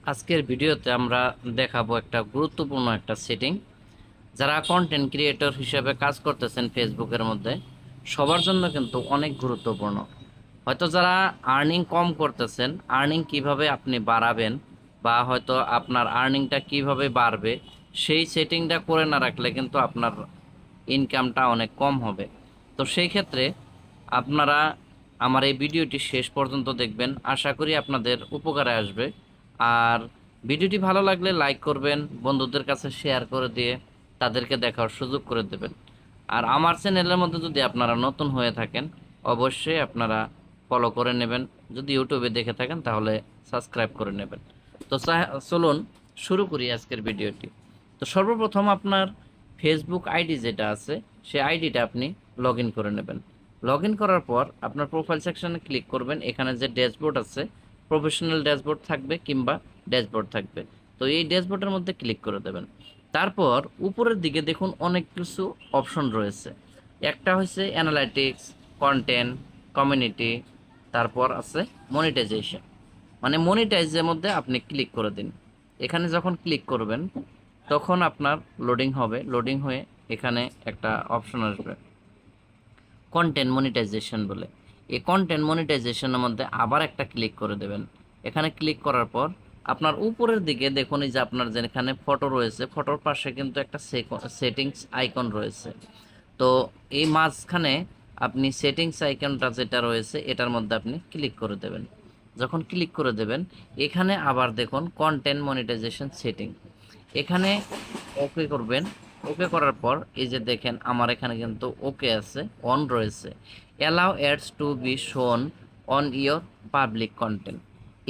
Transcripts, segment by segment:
আজকের ভিডিওতে আমরা দেখাবো একটা গুরুত্বপূর্ণ একটা সেটিং। যারা কন্টেন্ট ক্রিয়েটর হিসেবে কাজ করতেছেন ফেসবুকের মধ্যে, সবার জন্য কিন্তু অনেক গুরুত্বপূর্ণ। হয়তো যারা আর্নিং কম করতেছেন, আর্নিং কিভাবে আপনি বাড়াবেন বা হয়তো আপনার আর্নিংটা কিভাবে বাড়বে, সেই সেটিংটা করে না রাখলে কিন্তু আপনার ইনকামটা অনেক কম হবে। তো সেই ক্ষেত্রে আপনারা আমার এই ভিডিওটি শেষ পর্যন্ত দেখবেন, আশা করি আপনাদের উপকারে আসবে। আর ভিডিওটি ভালো লাগলে লাইক করবেন, বন্ধুদের কাছে শেয়ার করে দিয়ে তাদেরকে দেখার সুযোগ করে দেবেন। আর আমার চ্যানেলের মধ্যে যদি আপনারা নতুন হয়ে থাকেন, অবশ্যই আপনারা ফলো করে নেবেন। যদি ইউটিউবে দেখে থাকেন তাহলে সাবস্ক্রাইব করে নেবেন। তো চলুন শুরু করি আজকের ভিডিওটি। তো সর্বপ্রথম আপনার ফেসবুক আইডি যেটা আছে, সেই আইডিটা আপনি লগ ইন করে নেবেন। লগ ইন করার পর আপনার প্রোফাইল সেকশনে ক্লিক করবেন। এখানে যে ড্যাশবোর্ড আছে, প্রফেশনাল ড্যাশবোর্ড থাকবে কিংবা ড্যাশবোর্ড থাকবে, তো এই ড্যাশবোর্ডের মধ্যে ক্লিক করে দেবেন। তারপর উপরের দিকে দেখুন অনেক কিছু অপশন রয়েছে। একটা হচ্ছে অ্যানালাইটিক্স, কন্টেন্ট, কমিউনিটি, তারপর আছে মনিটাইজেশন। মানে মনিটাইজের মধ্যে আপনি ক্লিক করে দিন। এখানে যখন ক্লিক করবেন তখন আপনার লোডিং হবে। লোডিং হয়ে এখানে একটা অপশন আসবে কন্টেন্ট মনিটাইজেশন বলে। এই কন্টেন্ট মনিটাইজেশনের মধ্যে আবার একটা ক্লিক করে দেবেন। এখানে ক্লিক করার পর আপনার উপরের দিকে দেখুন, এই যে আপনার যেখানে ফটো রয়েছে, ফটোর পাশে কিন্তু একটা সেটিংস আইকন রয়েছে। তো এই মাঝখানে আপনি সেটিংস আইকনটা যেটা রয়েছে এটার মধ্যে আপনি ক্লিক করে দেবেন। যখন ক্লিক করে দেবেন এখানে আবার দেখুন কন্টেন্ট মনিটাইজেশন সেটিং, এখানে ওকে করবেন। ওকে করার পর এই যে দেখেন আমার এখানে কিন্তু ওকে আছে, অন রয়েছে। Allow ads to be shown on your public content.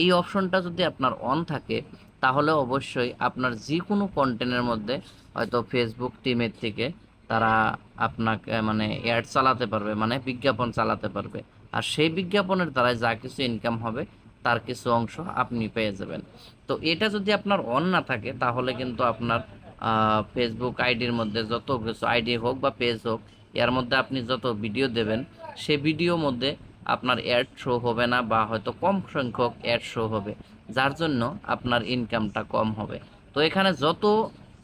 এই অপশনটা যদি আপনার অন থাকে তাহলে অবশ্যই আপনার যে কোনো কন্টেন্টের মধ্যে হয়তো ফেসবুক টিমের থেকে তারা আপনাকে মানে অ্যাড চালাতে পারবে, মানে বিজ্ঞাপন চালাতে পারবে। আর সেই বিজ্ঞাপনের দ্বারা যা কিছু ইনকাম হবে তার কিছু অংশ আপনি পেয়ে যাবেন। তো এটা যদি আপনার অন না থাকে তাহলে কিন্তু আপনার ফেসবুক আইডির মধ্যে যত কিছু আইডি হোক বা পেজ হোক, এর মধ্যে আপনি যত ভিডিও দেবেন সে ভিডিওর মধ্যে আপনার অ্যাড শো হবে না বা হয়তো কম সংখ্যক অ্যাড শো হবে, যার জন্য আপনার ইনকামটা কম হবে। তো এখানে যত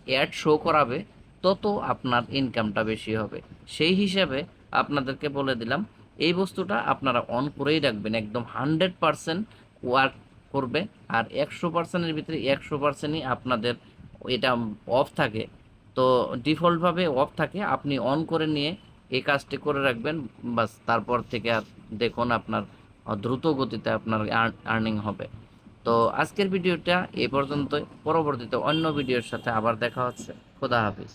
অ্যাড শো করাবে তত আপনার ইনকামটা বেশি হবে। সেই হিসাবে আপনাদেরকে বলে দিলাম এই বস্তুটা আপনারা অন করেই রাখবেন, একদম 100% ওয়ার্ক করবে। আর 100%-এর ভিতরে 100%ই আপনাদের এটা অফ থাকে। তো ডিফল্টভাবে অফ থাকে, আপনি অন করে নিয়ে এই কাজটি করে রাখবেন। বাস তারপর থেকে আর দেখুন আপনার দ্রুত গতিতে আপনার আর্নিং হবে। তো আজকের ভিডিওটা এই পর্যন্তই। পরবর্তীতে অন্য ভিডিওর সাথে আবার দেখা হচ্ছে। খোদা হাফিজ।